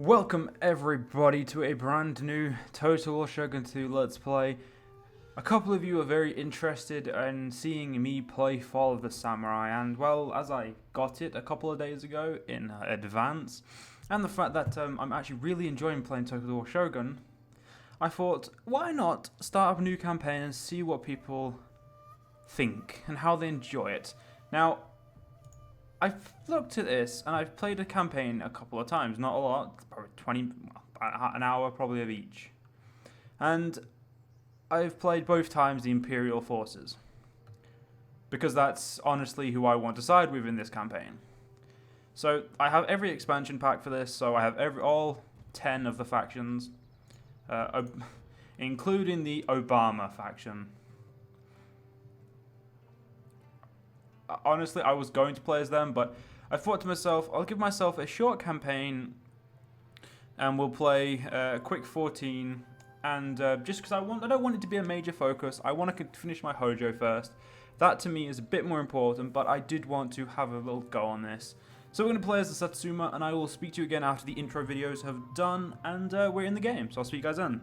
Welcome everybody to a brand new Total War Shogun 2 Let's Play. A couple of you are very interested in seeing me play Fall of the Samurai, and well, as I got it a couple of days ago in advance, and the fact that I'm actually really enjoying playing Total War Shogun, I thought, why not start up a new campaign and see what people think and how they enjoy it. Now, I've looked at this, and I've played a campaign a couple of times, not a lot, probably 20, an hour probably of each. And I've played both times the Imperial Forces, because that's honestly who I want to side with in this campaign. So I have every expansion pack for this, so I have all 10 of the factions, including the Obama faction. Honestly, I was going to play as them, but I thought to myself, I'll give myself a short campaign, and we'll play a quick 14. And just because I don't want it to be a major focus, I want to finish my Hojo first. That to me is a bit more important, but I did want to have a little go on this. So we're going to play as the Satsuma, and I will speak to you again after the intro videos have done, and we're in the game. So I'll see you guys then.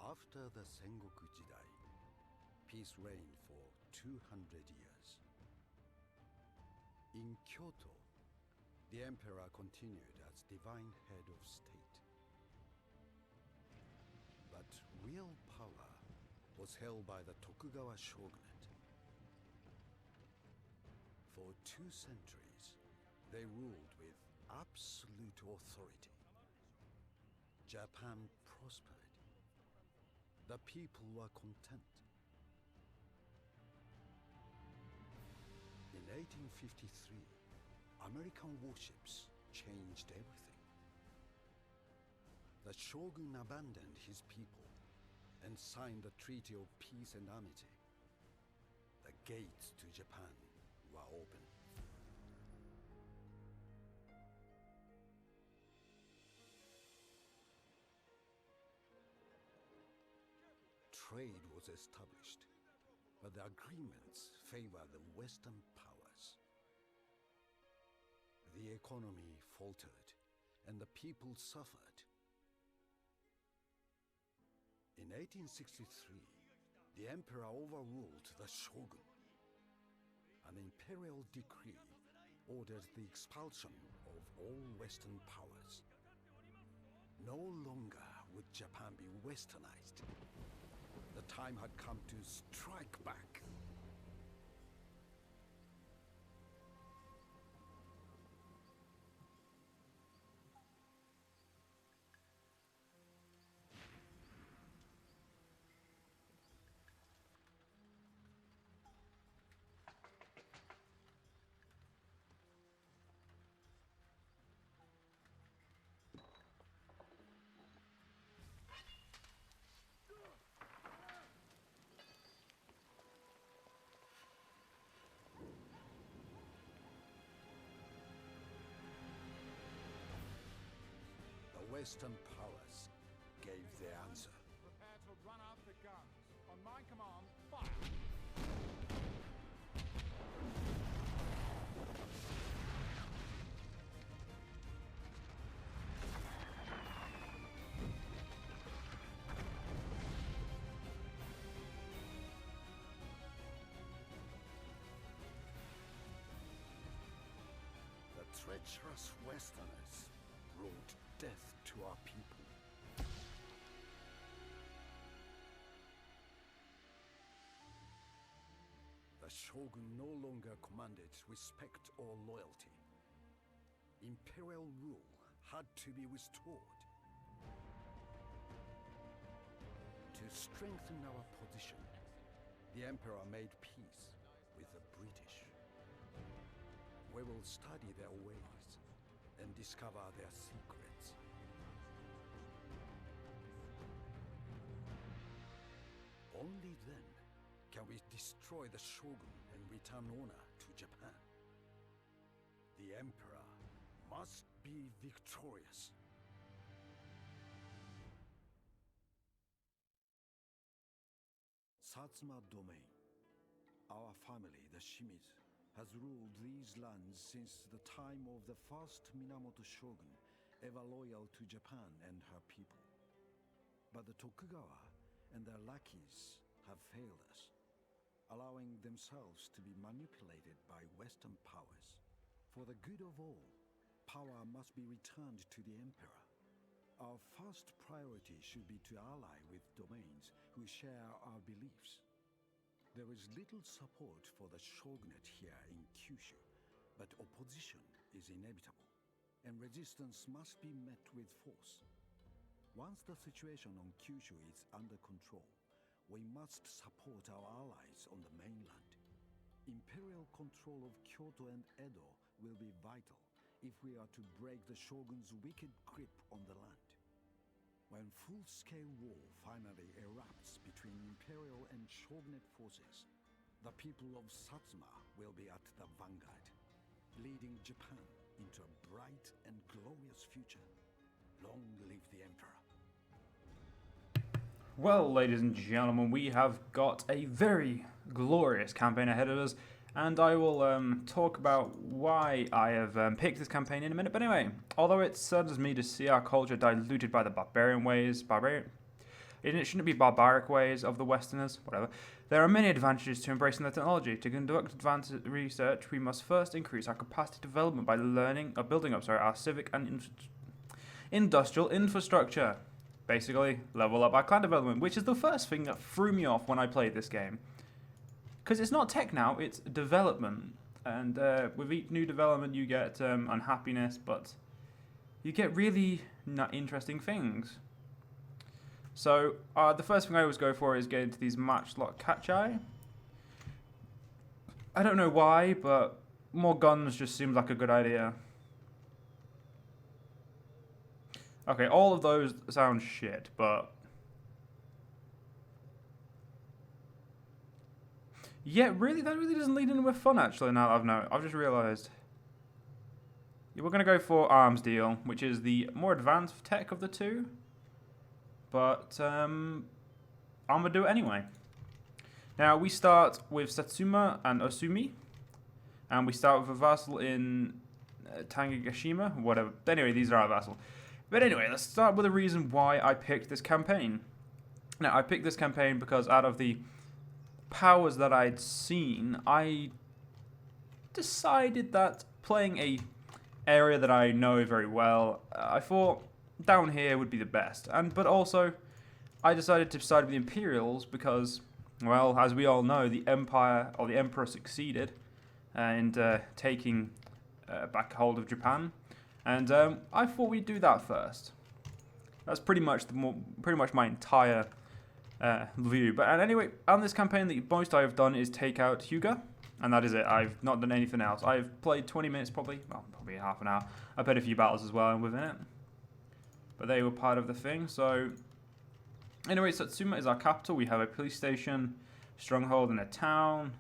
After the Sengoku Jidai, peace reigned for 200 years. In Kyoto, the emperor continued as divine head of state. But real power was held by the Tokugawa shogunate. For 2 centuries, they ruled with absolute authority. Japan prospered. The people were content. In 1853, American warships changed everything. The shogun abandoned his people and signed the Treaty of Peace and Amity. The gates to Japan were open. Trade was established, but the agreements favored the Western powers. The economy faltered, and the people suffered. In 1863, the emperor overruled the shogun. An imperial decree ordered the expulsion of all Western powers. No longer would Japan be westernized. The time had come to strike back. Western powers gave their answer. Prepare to run out the guns. On my command, fire! The treacherous Westerners brought death to our people. the shogun no longer commanded respect or loyalty. Imperial rule had to be restored. To strengthen our position, the Emperor made peace with the British. We will study their ways and discover their secrets. Only then can we destroy the Shogun and return honor to Japan. The Emperor must be victorious. Satsuma domain. Our family, the Shimizu, has ruled these lands since the time of the first Minamoto Shogun, ever loyal to Japan and her people. But the Tokugawa and their lackeys have failed us, allowing themselves to be manipulated by Western powers. For the good of all, power must be returned to the Emperor. Our first priority should be to ally with domains who share our beliefs. There is little support for the shogunate here in Kyushu, but opposition is inevitable, and resistance must be met with force. Once the situation on Kyushu is under control, we must support our allies on the mainland. Imperial control of Kyoto and Edo will be vital if we are to break the shogun's wicked grip on the land. When full-scale war finally erupts between Imperial and Shogunate forces, the people of Satsuma will be at the vanguard, leading Japan into a bright and glorious future. Long live the Emperor. Well, ladies and gentlemen, we have got a very glorious campaign ahead of us, and I will talk about why I have picked this campaign in a minute. But anyway, although it saddens me to see our culture diluted by the it shouldn't be barbaric ways of the Westerners, whatever. There are many advantages to embracing the technology. To conduct advanced research, we must first increase our capacity development by building up our civic and industrial infrastructure. Basically, level up our clan development, which is the first thing that threw me off when I played this game. Because it's not tech now, it's development. And with each new development you get unhappiness, but you get really interesting things. So, the first thing I always go for is get into these matchlock catch-eye. I don't know why, but more guns just seems like a good idea. Okay, all of those sound shit, but... yeah, really, that really doesn't lead anywhere fun, actually, now that I've just realised. Yeah, we're going to go for arms deal, which is the more advanced tech of the two. But, I'm going to do it anyway. Now, we start with Satsuma and Osumi. And we start with a vassal in Tanegashima, whatever. Anyway, these are our vassal. But anyway, let's start with the reason why I picked this campaign. Now, I picked this campaign because out of the powers that I'd seen, I decided that playing a area that I know very well, I thought down here would be the best. But also, I decided to side with the Imperials because, well, as we all know, the Empire, or the Emperor succeeded in taking back hold of Japan. And I thought we'd do that first. That's pretty much my entire view. But anyway, on this campaign, the most I have done is take out Hyuga, and that is it. I've not done anything else. I've played 20 minutes probably half an hour. I played a few battles as well within it, but they were part of the thing. So anyway, Satsuma is our capital. We have a police station, stronghold in a town,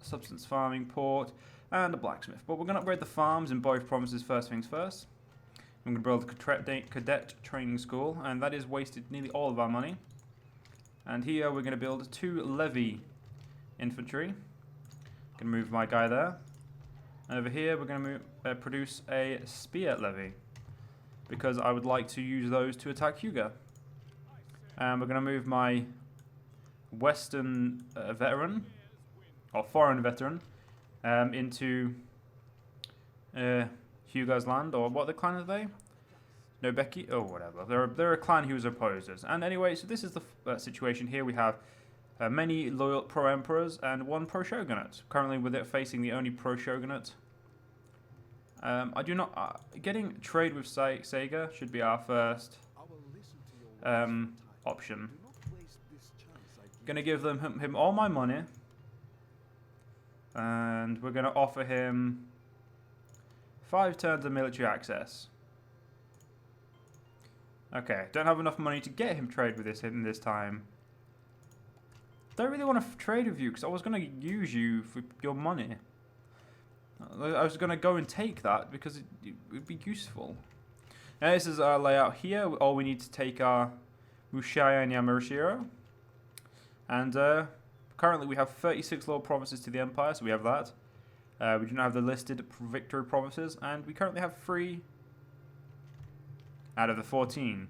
substance farming port, and a blacksmith. But we're going to upgrade the farms in both provinces first things first. I'm going to build a cadet training school, and that is wasted nearly all of our money. And here we're going to build 2 levy infantry. Going to move my guy there. And over here we're going to produce a spear levy, because I would like to use those to attack Hyuga. And we're going to move my western veteran, or foreign veteran, into Hyuga's land, or what the clan are they? Nobeki, or whatever. They're a clan whose opposers. And anyway, so this is the situation here. We have many loyal pro-emperors, and 1 pro-shogunate. Currently with it facing the only pro-shogunate. I do not... getting trade with Sega should be our first option. Gonna give him all my money. And we're gonna offer him 5 turns of military access. Okay, don't have enough money to get him trade with this in this time. Don't really want to trade with you because I was going to use you for your money. I was going to go and take that because it would be useful. Now this is our layout here. All we need to take are Mushaya and Yamashiro. And currently we have 36 loyal provinces to the Empire, so we have that. We do not have the listed victory provinces, and we currently have 3 out of the 14.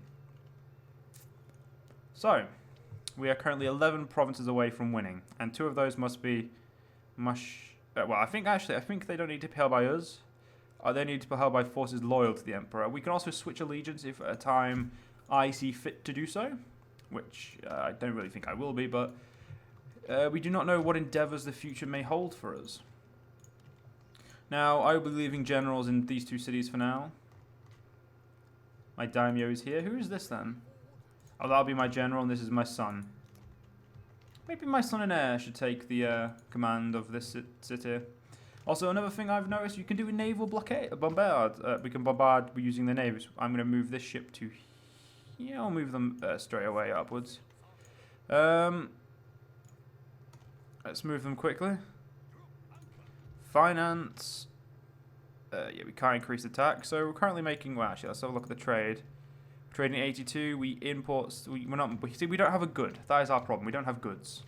So, we are currently 11 provinces away from winning, and 2 of those must be well, I think they don't need to be held by us. They need to be held by forces loyal to the Emperor. We can also switch allegiance if at a time I see fit to do so, which I don't really think I will be, but we do not know what endeavours the future may hold for us. Now, I will be leaving generals in these 2 cities for now. My daimyo is here. Who is this then? Oh, that'll be my general, and this is my son. Maybe my son and heir should take the command of this city. Also, another thing I've noticed, you can do a naval blockade, bombard. We can bombard using the navies. I'm going to move this ship to here. I'll move them straight away upwards. Let's move them quickly. Finance. Yeah, we can't increase attack, so we're currently making. Well, actually, let's have a look at the trade. Trading 82. We import. We don't have a good. That is our problem. We don't have goods.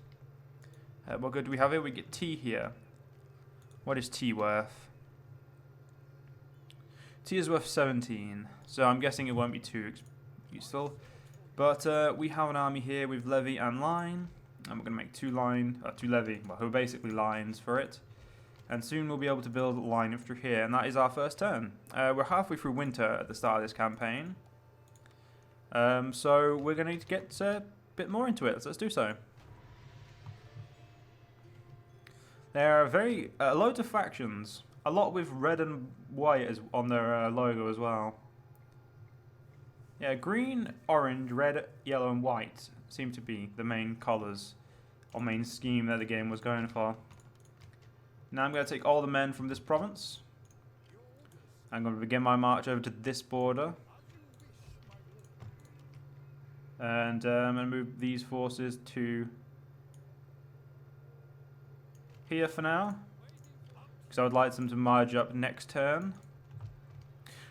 What good do we have here? We get tea here. What is tea worth? Tea is worth 17, so I'm guessing it won't be too useful. But we have an army here with levy and line, and we're going to make 2 levy, well, who are basically lines for it. And soon we'll be able to build a line through here, and that is our first turn. We're halfway through winter at the start of this campaign. So we're going to need to get a bit more into it. Let's do so. There are loads of factions. A lot with red and white as on their logo as well. Yeah, green, orange, red, yellow and white seem to be the main colours or main scheme that the game was going for. Now I'm going to take all the men from this province. I'm going to begin my march over to this border. And I'm going to move these forces to here for now, because I would like them to merge up next turn.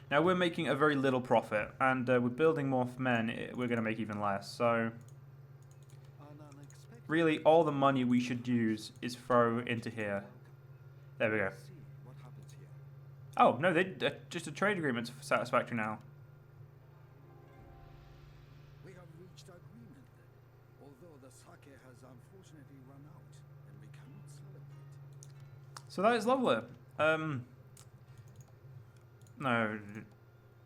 Now we're making a very little profit, and with building more men, we're going to make even less. So really all the money we should use is throw into here. There we go. Oh, no, just a trade agreement's satisfactory now. We have reached agreement, although the sake has unfortunately run out, and we cannot celebrate. So that is lovely. No,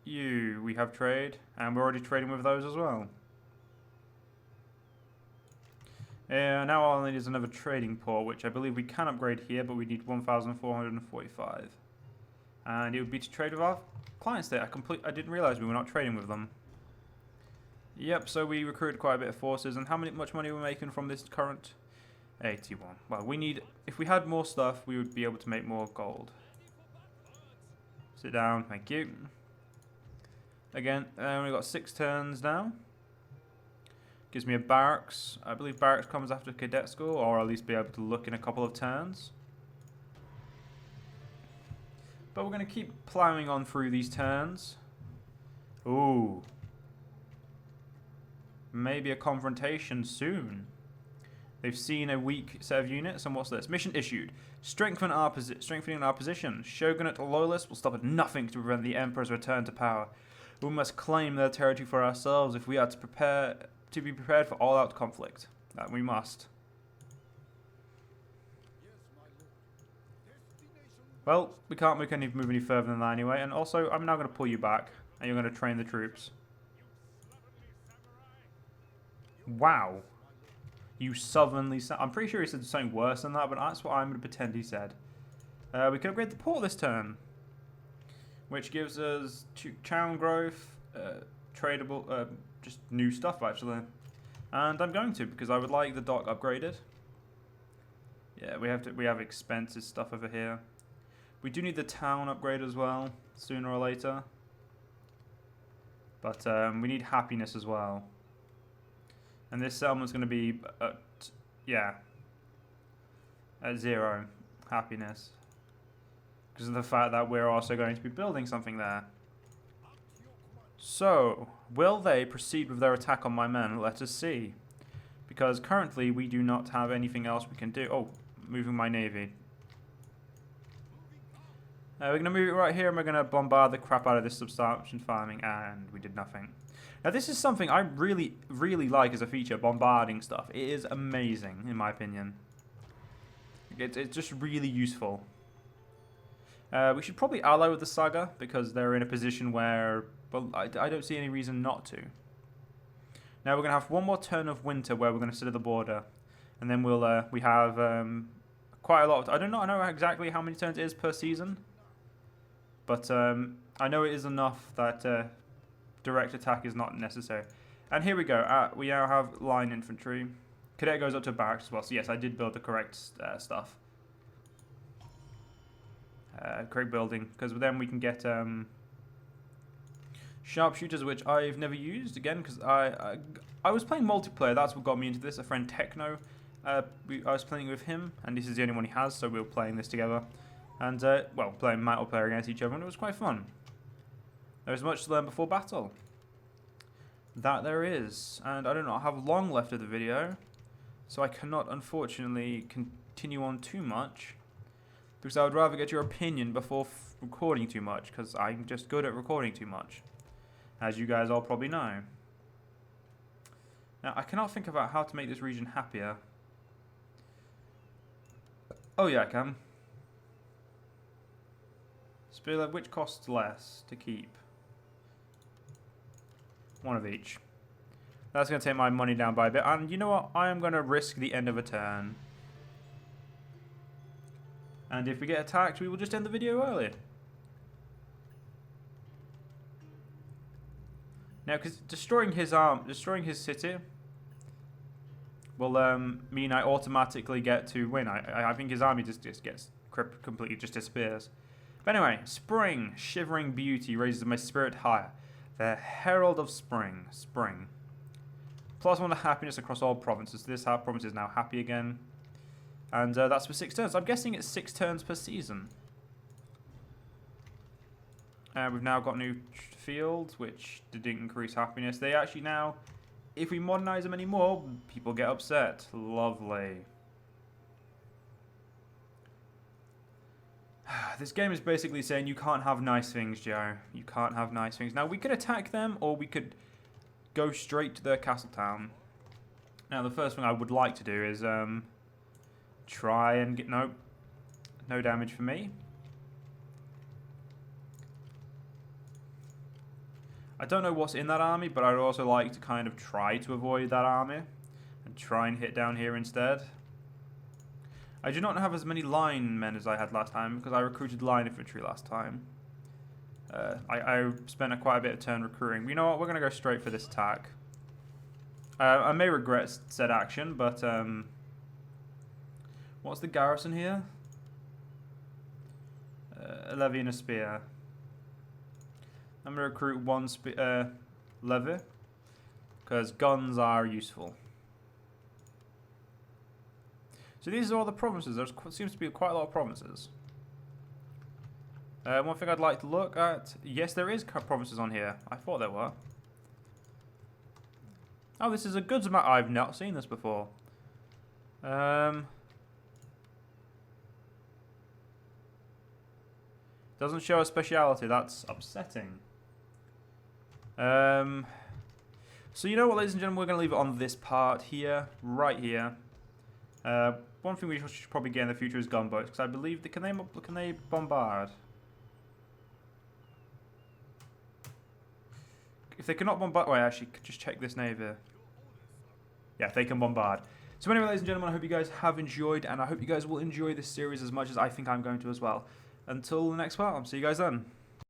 we have trade, and we're already trading with those as well. Now all I need is another trading port, which I believe we can upgrade here, but we need 1,445. And it would be to trade with our clients there. I didn't realise we were not trading with them. Yep, so we recruited quite a bit of forces, and how much money we're making from this current 81. Well, if we had more stuff, we would be able to make more gold. Sit down, thank you. Again, we've got 6 turns now. Gives me a barracks. I believe barracks comes after cadet school, or at least be able to look in a couple of turns. But we're going to keep ploughing on through these turns. Ooh. Maybe a confrontation soon. They've seen a weak set of units, and what's this? Mission issued. Strengthening our position. Shogunate loyalists will stop at nothing to prevent the Emperor's return to power. We must claim their territory for ourselves if we are to be prepared for all-out conflict. That we must. Well, we can't move any further than that anyway, and also I'm now going to pull you back, and you're going to train the troops. Wow. You sovereignly... I'm pretty sure he said something worse than that, but that's what I'm going to pretend he said. We can upgrade the port this turn, which gives us town growth, tradable, just new stuff actually. And I'm going to, because I would like the dock upgraded. Yeah, we have expensive stuff over here. We do need the town upgrade as well, sooner or later. But we need happiness as well. And this settlement's going to be, at 0 happiness. Because of the fact that we're also going to be building something there. So, will they proceed with their attack on my men? Let us see. Because currently we do not have anything else we can do. Oh, moving my navy. We're going to move it right here and we're going to bombard the crap out of this substantial farming, and we did nothing. Now this is something I really, really like as a feature, bombarding stuff. It is amazing, in my opinion. It's just really useful. We should probably ally with the Saga, because they're in a position where, well, I don't see any reason not to. Now we're going to have one more turn of winter where we're going to sit at the border. And then we have quite a lot of... I don't know exactly how many turns it is per season. But I know it is enough that direct attack is not necessary. And here we go. We now have line infantry. Cadet goes up to barracks as well. So yes, I did build the correct stuff. Correct building. Because then we can get sharpshooters, which I've never used. Again, because I was playing multiplayer. That's what got me into this. A friend Techno. I was playing with him. And this is the only one he has. So we were playing this together. And, well, playing multiplayer against each other, and it was quite fun. There is much to learn before battle. That there is. And I do not have long left of the video, so I cannot, unfortunately, continue on too much. Because I would rather get your opinion before recording too much, because I'm just good at recording too much. As you guys all probably know. Now, I cannot think about how to make this region happier. Oh yeah, I can. Spear, which costs less to keep? One of each. That's going to take my money down by a bit. And you know what? I am going to risk the end of a turn. And if we get attacked, we will just end the video early. Now, because destroying his city will mean I automatically get to win. I think his army just gets completely just disappears. But anyway, spring, shivering beauty raises my spirit higher. The herald of spring, spring. +1 to happiness across all provinces. This province is now happy again. And that's for 6 turns. I'm guessing it's 6 turns per season. We've now got new fields, which didn't increase happiness. They actually now, if we modernize them anymore, people get upset. Lovely. This game is basically saying you can't have nice things, Joe. You can't have nice things. Now, we could attack them, or we could go straight to their castle town. Now, the first thing I would like to do is try and get... Nope. No damage for me. I don't know what's in that army, but I'd also like to kind of try to avoid that army. And try and hit down here instead. I do not have as many line men as I had last time, because I recruited line infantry last time. I spent quite a bit of turn recruiting. You know what? We're going to go straight for this attack. I may regret said action, but... what's the garrison here? A levy and a spear. I'm going to recruit 1 levy, because guns are useful. So these are all the provinces. There seems to be quite a lot of provinces. One thing I'd like to look at... Yes, there is provinces on here. I thought there were. Oh, this is a goods map. I've not seen this before. Doesn't show a speciality. That's upsetting. So you know what, ladies and gentlemen? We're going to leave it on this part here. Right here. One thing we should probably get in the future is gunboats, because I believe can they bombard? If they cannot bombard, wait, actually, just check this navy. Yeah, they can bombard. So anyway, ladies and gentlemen, I hope you guys have enjoyed, and I hope you guys will enjoy this series as much as I think I'm going to as well. Until the next part, I'll see you guys then.